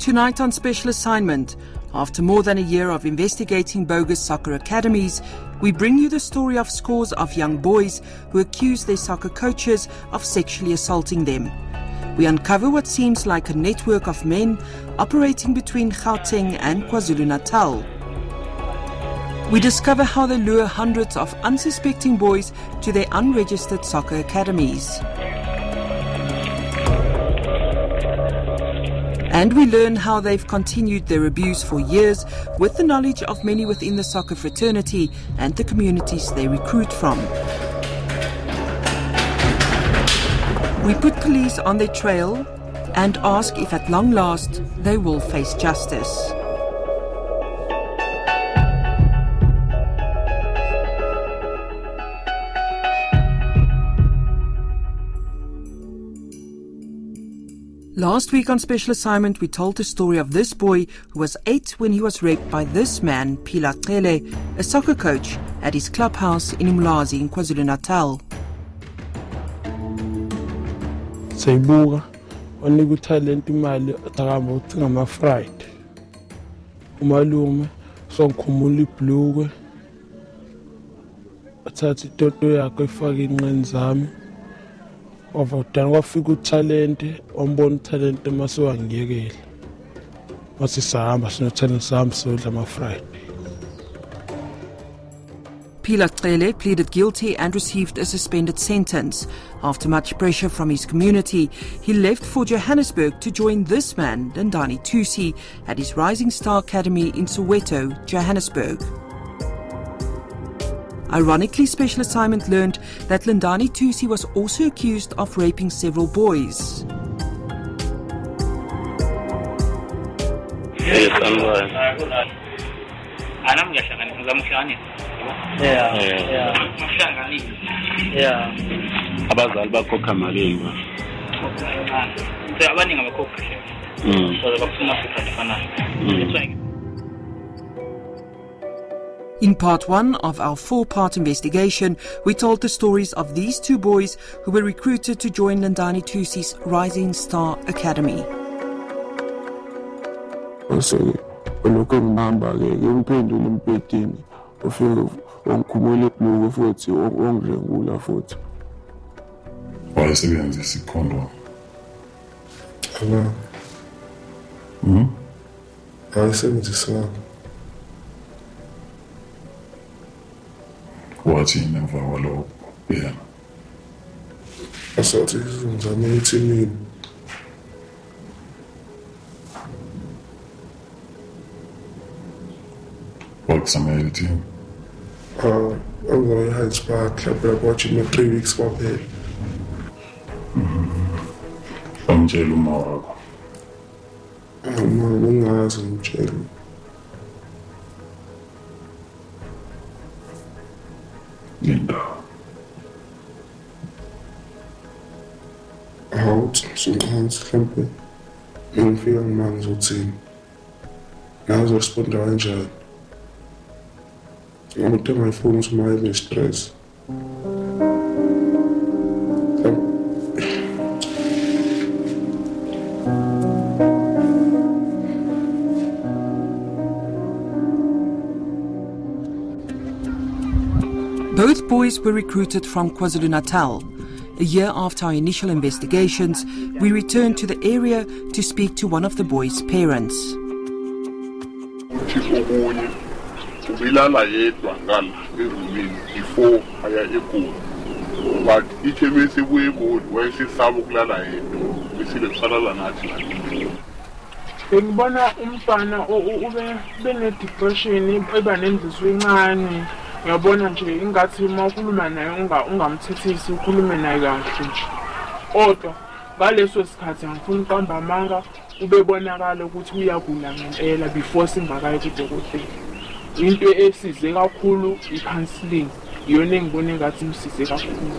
Tonight on Special Assignment, after more than a year of investigating bogus soccer academies, we bring you the story of scores of young boys who accuse their soccer coaches of sexually assaulting them. We uncover what seems like a network of men operating between Gauteng and KwaZulu-Natal. We discover how they lure hundreds of unsuspecting boys to their unregistered soccer academies. And we learn how they've continued their abuse for years with the knowledge of many within the soccer fraternity and the communities they recruit from. We put police on their trail and ask if at long last they will face justice. Last week on Special Assignment, we told the story of this boy who was 8 when he was raped by this man, Bheki Cele, a soccer coach, at his clubhouse in Umlazi in KwaZulu-Natal. Sayibuka wanika talent imali atakamba uthenga ama fried. Umalume songikhumula ibhlukwe. Athatha itoto yakhe ifake inqeni zami. Wavudana kwafika utalent, ombona utalent mase wangiyekela. Mase sahamba sinotalent sami sodla ama fried. Bheki Cele pleaded guilty and received a suspended sentence. After much pressure from his community, he left for Johannesburg to join this man, Lindani Thusi, at his Rising Star Academy in Soweto, Johannesburg. Ironically, Special Assignment learned that Lindani Thusi was also accused of raping several boys. Yes, abazali bakhokha malini ba? Abaningi abakhokha so bafuna ukufana. In part 1 of our 4-part investigation, we told the stories of these two boys who were recruited to join Lindani Thusi's Rising Star Academy. Lokho ngihamba ke ngiphendula impedini ufike ongikhumule ibhlukwe futhi ongirengula futhi. Wayesebenzisa ikhondom. Ayisebenzisa. Wathi nemva kwalokho yena. Asathi ngizama ethimini. What's the team? I'm going to Heights Park Club. I'm watching 3 weeks for pay. I'm jail tomorrow. I'm in jail. Linda. Hout, some hands camping. I'm feeling man's routine. Now I respond to Angel. I'm going to take my phone to my mistress. Both boys were recruited from KwaZulu-Natal. A year after our initial investigations, we returned to the area to speak to one of the boys' parents. Ubilala yedwa ngala erumini before aya ekhulu but ichemisi kuyegoli wayesisaba ukulala yedwa besile kusalala nathi ngibona umfana ube bene depression eba nenziso encane ngiyabona nje ingathi uma ukhuluma naye ungamthethisi ukhulume naye kahle nje kodwa ngaleso sikhathi ngifuna uqamba amanga ubebonakala ukuthi uyagula ngempela before singakayi kudokotela. Into esize kakhulu i-counseling iyona engibone ngathi imsize kakhulu.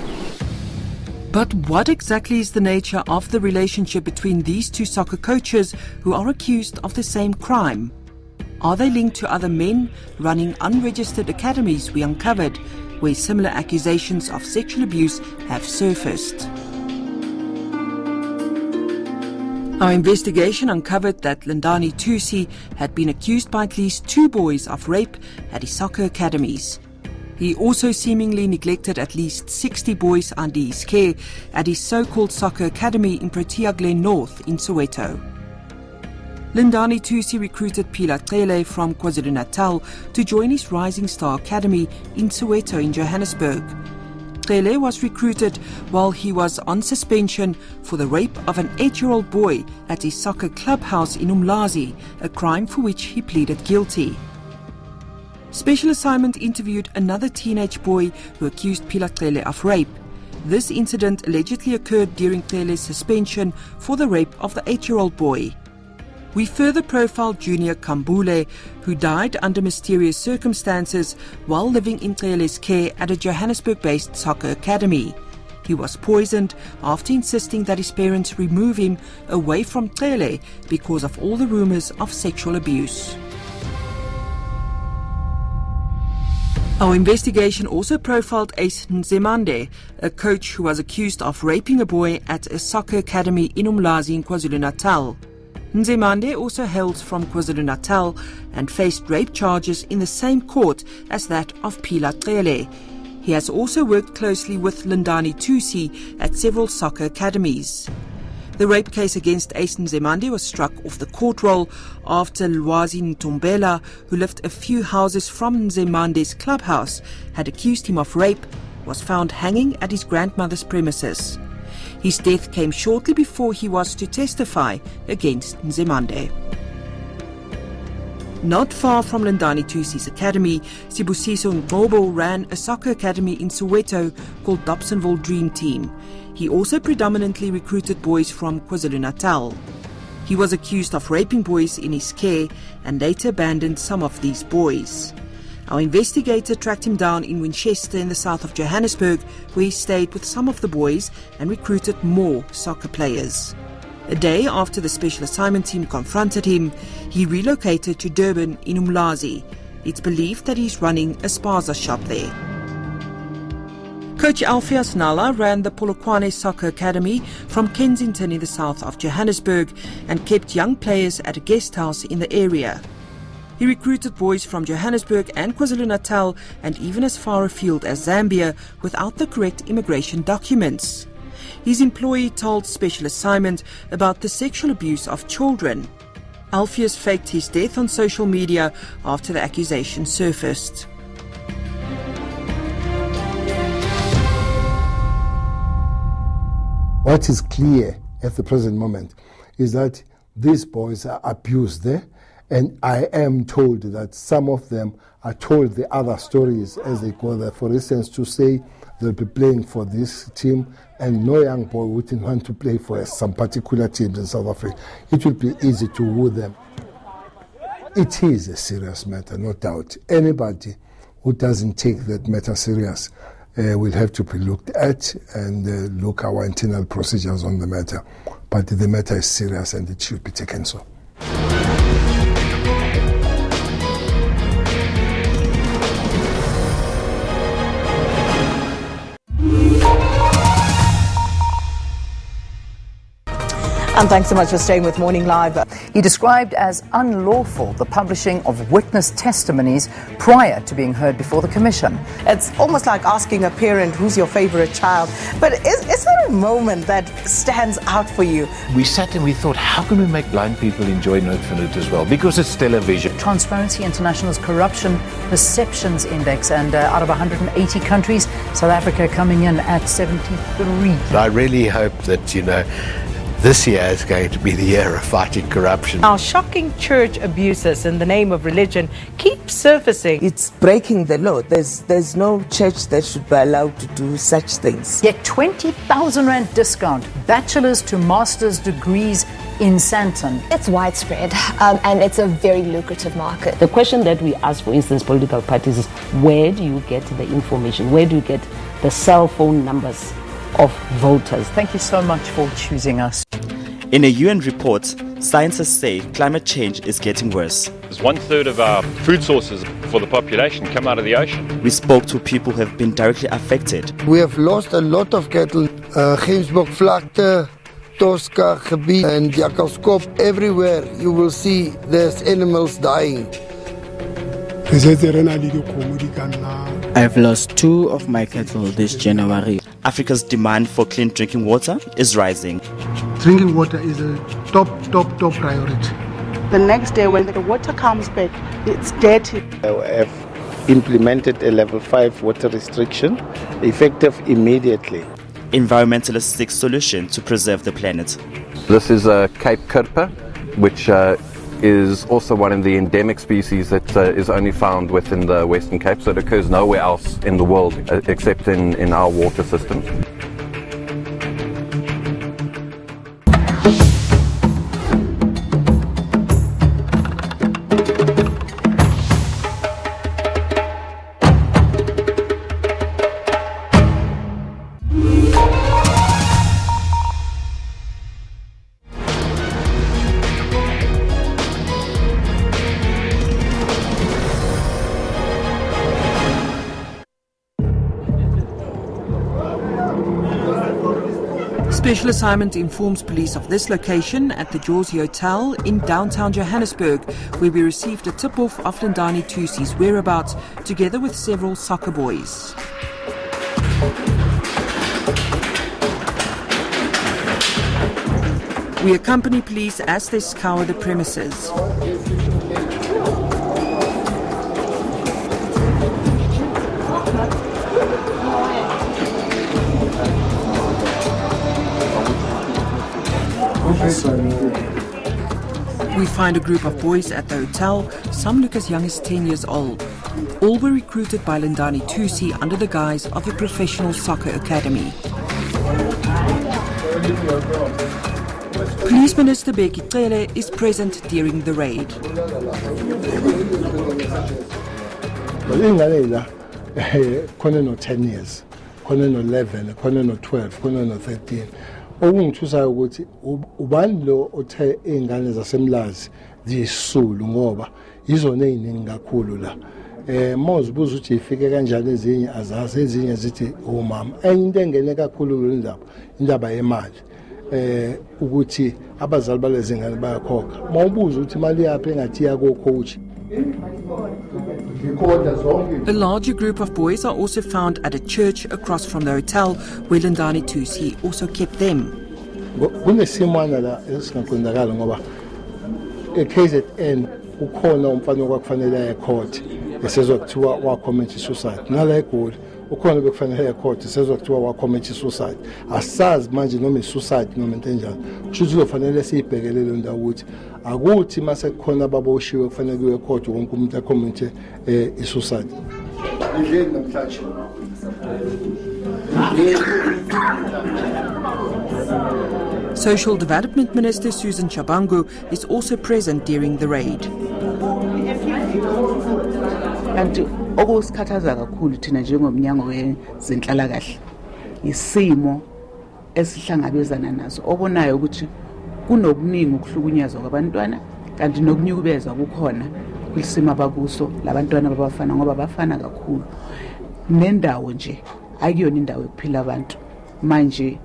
But what exactly is the nature of the relationship between these two soccer coaches who are accused of the same crime? Are they linked to other men running unregistered academies we uncovered, where similar accusations of sexual abuse have surfaced? Our investigation uncovered that Lindani Tusi had been accused by at least 2 boys of rape at his soccer academies. He also seemingly neglected at least 60 boys under his care at his so-called soccer academy in Protea Glen North in Soweto. Lindani Tusi recruited Bheki Cele from KwaZulu-Natal to join his Rising Star Academy in Soweto in Johannesburg. Cele was recruited while he was on suspension for the rape of an 8-year-old boy at his soccer clubhouse in Umlazi, a crime for which he pleaded guilty. Special Assignment interviewed another teenage boy who accused Bheki Cele of rape. This incident allegedly occurred during Cele's suspension for the rape of the 8-year-old boy. We further profiled Junior Kambule, who died under mysterious circumstances while living in Cele's care at a Johannesburg-based soccer academy. He was poisoned after insisting that his parents remove him away from Cele because of all the rumors of sexual abuse. Our investigation also profiled Ace Nzemande, a coach who was accused of raping a boy at a soccer academy in Umlazi in KwaZulu-Natal. Nzemande also hails from KwaZulu-Natal and faced rape charges in the same court as that of Bheki Cele. He has also worked closely with Lindani Tusi at several soccer academies. The rape case against Ace Nzemande was struck off the court roll after Lwazi Ntombela, who lived a few houses from Nzemande's clubhouse, had accused him of rape, was found hanging at his grandmother's premises. His death came shortly before he was to testify against Nzemande. Not far from Lindani Tusi's academy, Sibusiso Ngobo ran a soccer academy in Soweto called Dobsonville Dream Team. He also predominantly recruited boys from KwaZulu-Natal. He was accused of raping boys in his care and later abandoned some of these boys. Our investigator tracked him down in Winchester in the south of Johannesburg, where he stayed with some of the boys and recruited more soccer players. A day after the Special Assignment Team confronted him, he relocated to Durban in Umlazi. It's believed that he's running a spaza shop there. Coach Alpheus Nala ran the Polokwane Soccer Academy from Kensington in the south of Johannesburg and kept young players at a guest house in the area. He recruited boys from Johannesburg and KwaZulu-Natal and even as far afield as Zambia without the correct immigration documents. His employee told Special Assignment about the sexual abuse of children. Alpheus faked his death on social media after the accusation surfaced. What is clear at the present moment is that these boys are abused there. And I am told that some of them are told the other stories as they go there. For instance, to say they'll be playing for this team and no young boy wouldn't want to play for some particular teams in South Africa. It will be easy to woo them. It is a serious matter, no doubt. Anybody who doesn't take that matter serious will have to be looked at and look our internal procedures on the matter. But the matter is serious and it should be taken so. And thanks so much for staying with Morning Live. He described as unlawful the publishing of witness testimonies prior to being heard before the Commission. It's almost like asking a parent who's your favorite child. But is there a moment that stands out for you? We sat and we thought, how can we make blind people enjoy Note as well? Because it's television. Transparency International's Corruption Perceptions Index, and out of 180 countries, South Africa coming in at 73. I really hope that, this year is going to be the year of fighting corruption. Our shocking church abuses in the name of religion keep surfacing. It's breaking the law. There's no church that should be allowed to do such things. Get 20,000 Rand discount, bachelor's to master's degrees in Sandton. It's widespread and it's a very lucrative market. The question that we ask, for instance, political parties is, where do you get the information? Where do you get the cell phone numbers of voters? Thank you so much for choosing us. In a UN report, scientists say climate change is getting worse. 1/3 of our food sources for the population come out of the ocean. We spoke to people who have been directly affected. We have lost a lot of cattle. Gemsbok vlakte, Tosca gebied and Jakkalskop, everywhere you will see there's animals dying. I've lost 2 of my cattle this January. Africa's demand for clean drinking water is rising. Drinking water is a top priority. The next day when the water comes back, it's dirty. I have implemented a level 5 water restriction, effective immediately. Environmentalists seek solution to preserve the planet. This is a Cape Kirpa, which is also one of the endemic species that is only found within the Western Cape, so it occurs nowhere else in the world except in our water system. Special Assignment informs police of this location at the Jersey Hotel in downtown Johannesburg, where we received a tip-off of Lindani Tusi's whereabouts, together with several soccer boys. We accompany police as they scour the premises. We find a group of boys at the hotel, some look as young as 10 years old. All were recruited by Lindani Tusi under the guise of a professional soccer academy. Police Minister Bheki Cele is present during the raid. Khona no 10 years, khona no 11, khona no 12, khona no 13. Okungithusayo ukuthi ubani lo othe ingane zasemlazi zisulu ngoba izona eziningi kakhulu la. Mawuzibuza ukuthi ifike kanjani ezinye azazi, ezinye zithi umama. Enye into engene kakhulu lo indaba yemali. Ukuthi abazali balezi ngane bayakhokha. Mawubuza ukuthi imali yaphi engathi yako coach. A larger group of boys are also found at a church across from the hotel, where Lindani Tusi also kept them. Kunesimwana la esingaqondakala ngoba eKZN ukhona umfana okwakufanele ecourt esezokuthiwa wa commit suicide. Nala eGoli ukhona bekufanele ecourt esezokuthiwa wa commit suicide. Asazi manje noma suicide noma into enjalo. Kusho ukuthi kufanele sibhekele le ndawo ukuthi akuthi mase kukhona ababoshiwe kufanele kuye ecourt wonke umuntu acommit suicide. Indleni namhlanje. Social Development Minister Susan Chabangu is also present during the raid. Kanti okusikhathaza kakhulu thina njengomnyango wezenhlalakahle isimo esihlangabezana nazo obonayo ukuthi kunokuningi ukuhlukunyezwa kwabantwana kanti nokunyukubezwa kukhona kwisimo abakuso labantwana babafana ngoba bafana kakhulu nendawo nje akuyona indawo yokuphila abantu manje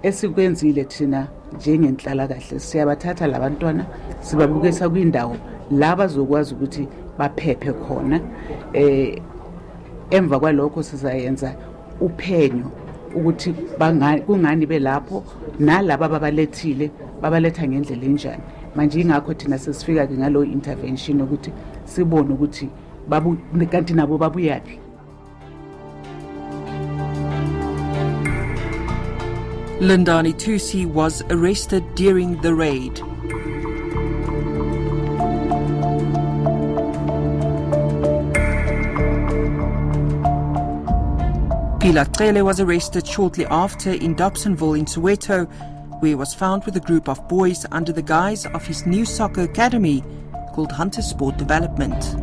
esikwenzile thina njengenhlalakahle siyabathatha labantwana sibabukisa kwindawo la bazokwazi ukuthi baphephe khona emva kwalokho sizayenza uphenyo ukuthi kungani belapho nalabo ababalethile babaletha ngendlela enjani manje ingakho thina sesifika ke ngalo intervention ukuthi sibone ukuthi kanti nabo babuyaphi. Lindani Tusi was arrested during the raid. Bheki Cele was arrested shortly after in Dobsonville in Soweto, where he was found with a group of boys under the guise of his new soccer academy called Hunter Sport Development.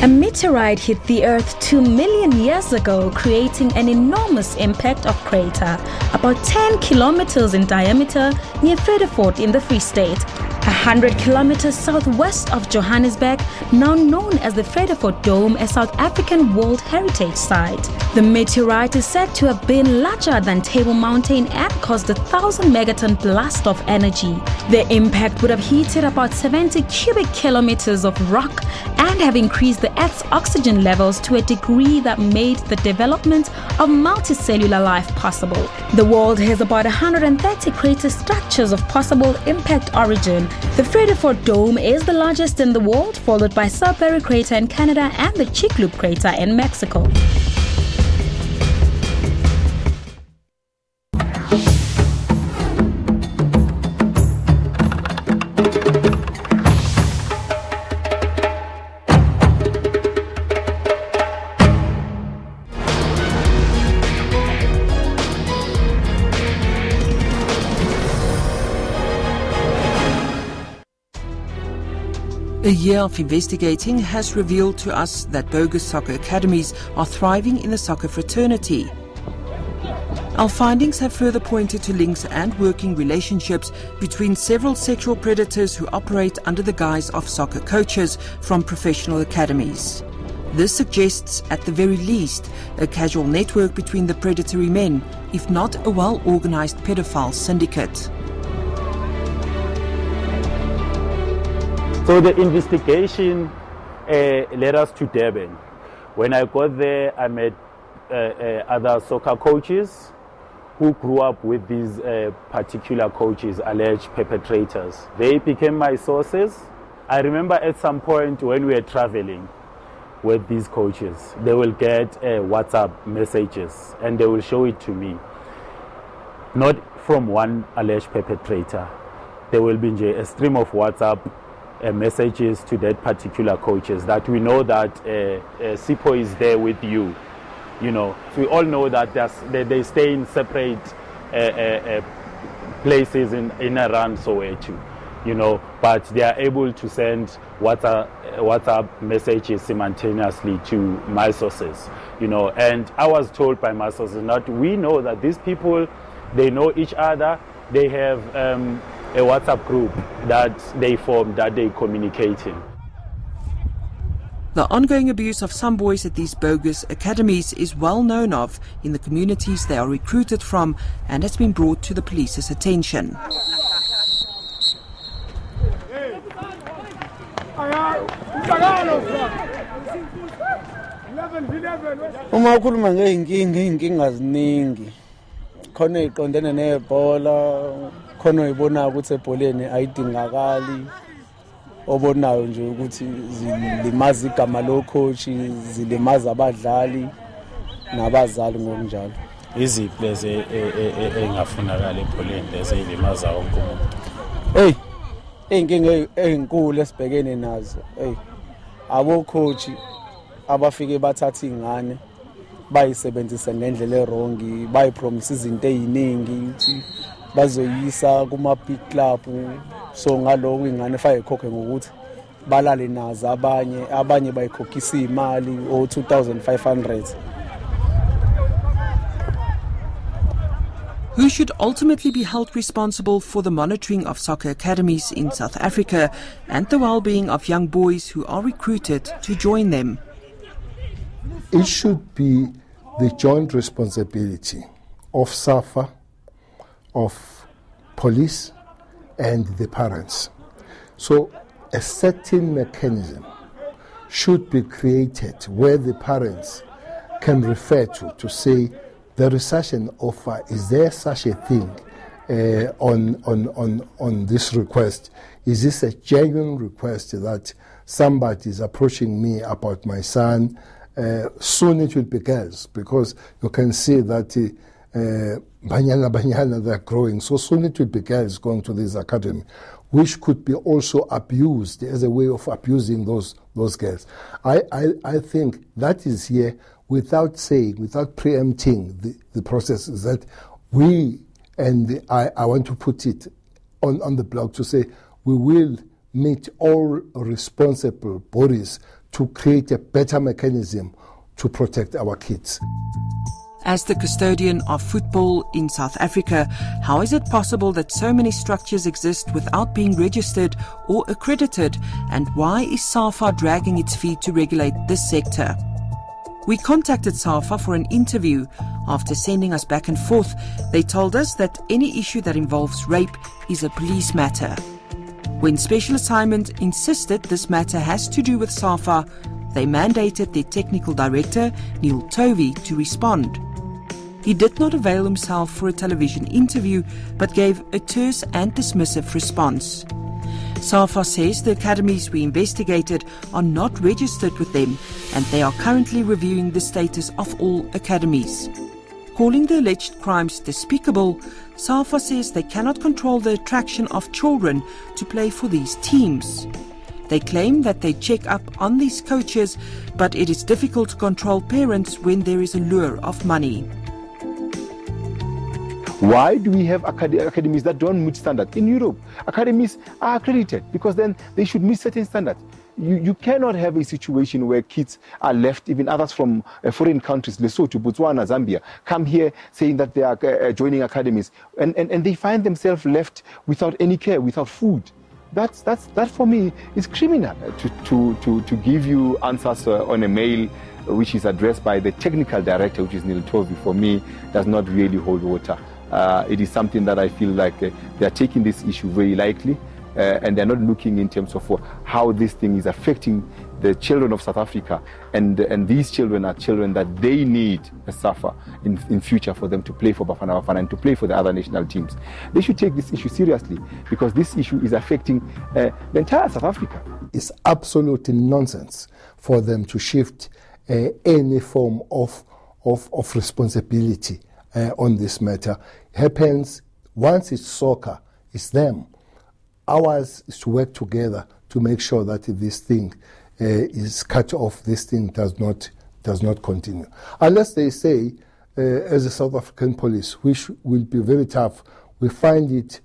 A meteorite hit the Earth 2 million years ago, creating an enormous impact of crater, about 10 kilometers in diameter, near Fredefort in the Free State, 100 kilometers southwest of Johannesburg, now known as the Fredefort Dome, a South African World Heritage Site. The meteorite is said to have been larger than Table Mountain and caused a 1,000 megaton blast of energy. The impact would have heated about 70 cubic kilometers of rock and have increased the Earth's oxygen levels to a degree that made the development of multicellular life possible. The world has about 130 crater structures of possible impact origin. The Fredefort Dome is the largest in the world, followed by Sudbury Crater in Canada and the Chicxulub Crater in Mexico. A year of investigating has revealed to us that bogus soccer academies are thriving in the soccer fraternity. Our findings have further pointed to links and working relationships between several sexual predators who operate under the guise of soccer coaches from professional academies. This suggests, at the very least, a casual network between the predatory men, if not a well-organized pedophile syndicate. So the investigation led us to Durban. When I got there, I met other soccer coaches who grew up with these particular coaches, alleged perpetrators. They became my sources. I remember at some point when we were traveling with these coaches, they will get WhatsApp messages and they will show it to me. Not from one alleged perpetrator. There will be a stream of WhatsApp messages to that particular coaches that we know that SIPO is there with you. You know, so we all know that they stay in separate places in around Soweto, you know, but they are able to send WhatsApp messages simultaneously to my sources, you know. And I was told by my sources that we know that these people, they know each other, they have a WhatsApp group that they form, that they communicate in. The ongoing abuse of some boys at these bogus academies is well known of in the communities they are recruited from and has been brought to the police's attention. Uma ukhuluma ngeyinkinga ziningi khona iqondene nebhola khona uyibona ukuthi ebholeni ayidingakali obonayo nje ukuthi zilimaza igama locoach zilimaza abadlali nabazali ngokunjalo iziphi lezi engafunakala ebholeni lezi ezilimaza wonke umuntu inkinga ezinkulu esibhekene nazo abo coach abafike bathatha ingane bayisebenzisa ngendlela erongi bayipromise izinto eziningi ukuthi bazoyisa kuma big club, so ngaloko ingane faye ikhokhe ngokuthi balale nazo abanye bayikhokhisa imali o 2500. Who should ultimately be held responsible for the monitoring of soccer academies in South Africa and the well-being of young boys who are recruited to join them? It should be the joint responsibility of SAFA, of police and the parents. So a certain mechanism should be created where the parents can refer to say there is such an offer, is there such a thing on this request? Is this a genuine request that somebody is approaching me about my son? Soon it will be girls, because you can see that Banyana, they're growing. So soon it will be girls going to this academy, which could be also abused as a way of abusing those girls. I think that is here without saying, without preempting the process, is that we, and I want to put it on the blog to say, we will meet all responsible bodies to create a better mechanism to protect our kids. As the custodian of football in South Africa, how is it possible that so many structures exist without being registered or accredited, and why is SAFA dragging its feet to regulate this sector? We contacted SAFA for an interview. After sending us back and forth, they told us that any issue that involves rape is a police matter. When Special Assignment insisted this matter has to do with SAFA, they mandated their technical director, Neil Tovey, to respond. He did not avail himself for a television interview, but gave a terse and dismissive response. SAFA says the academies we investigated are not registered with them, and they are currently reviewing the status of all academies. Calling the alleged crimes despicable, SAFA says they cannot control the attraction of children to play for these teams. They claim that they check up on these coaches, but it is difficult to control parents when there is a lure of money. Why do we have academies that don't meet standards? In Europe, academies are accredited because then they should meet certain standards. You cannot have a situation where kids are left, even others from foreign countries, Lesotho, Botswana, Zambia, come here saying that they are joining academies, and they find themselves left without any care, without food. That for me is criminal. To give you answers on a mail which is addressed by the technical director, which is Neil Tovey, for me does not really hold water. It is something that I feel like they are taking this issue very lightly, and they're not looking in terms of how this thing is affecting the children of South Africa, and these children are children that they need a SAFA in future for them to play for Bafana Bafana and to play for the other national teams. They should take this issue seriously because this issue is affecting the entire South Africa. It's absolutely nonsense for them to shift any form of responsibility on this matter. Happens once it's soccer, it's them. Ours is to work together to make sure that this thing is cut off. This thing does not continue, unless they say, as a South African police, which will be very tough. We find it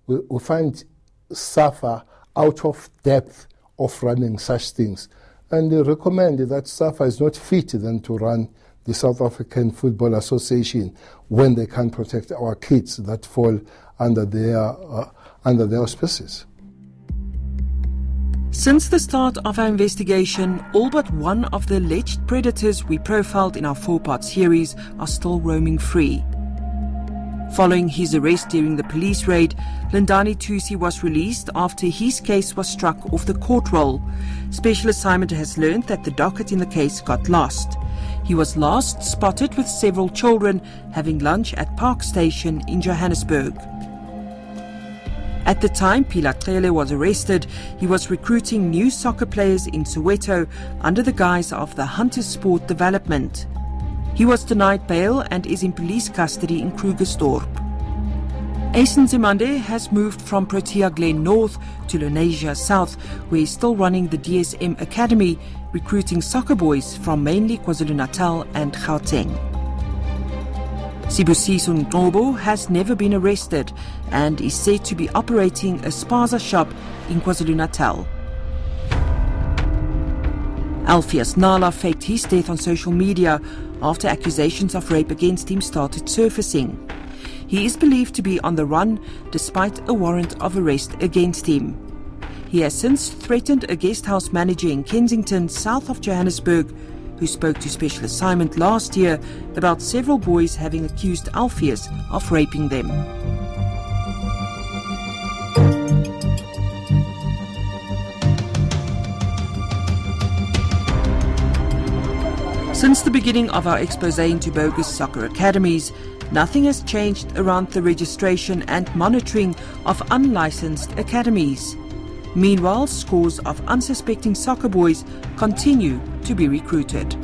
we find SAFA out of depth of running such things, and they recommend that SAFA is not fit then to run the South African Football Association when they can't protect our kids that fall under their auspices. Since the start of our investigation, all but one of the alleged predators we profiled in our 4-part series are still roaming free. Following his arrest during the police raid, Lindani Tusi was released after his case was struck off the court roll. Special Assignment has learned that the docket in the case got lost. He was last spotted with several children having lunch at Park Station in Johannesburg. At the time Bheki Cele was arrested, he was recruiting new soccer players in Soweto under the guise of the Hunter Sport Development. He was denied bail and is in police custody in Krugersdorp. Asen Zimande has moved from Protea Glen North to Lenasia South, where he's still running the DSM Academy, recruiting soccer boys from mainly KwaZulu-Natal and Gauteng. Sibusiso Ntobo has never been arrested and is said to be operating a spaza shop in KwaZulu-Natal. Alpheus Nala faked his death on social media after accusations of rape against him started surfacing. He is believed to be on the run despite a warrant of arrest against him. He has since threatened a guest house manager in Kensington, south of Johannesburg, who spoke to Special Assignment last year about several boys having accused Alpheus of raping them. Since the beginning of our expose into bogus soccer academies, nothing has changed around the registration and monitoring of unlicensed academies. Meanwhile, scores of unsuspecting soccer boys continue to be recruited.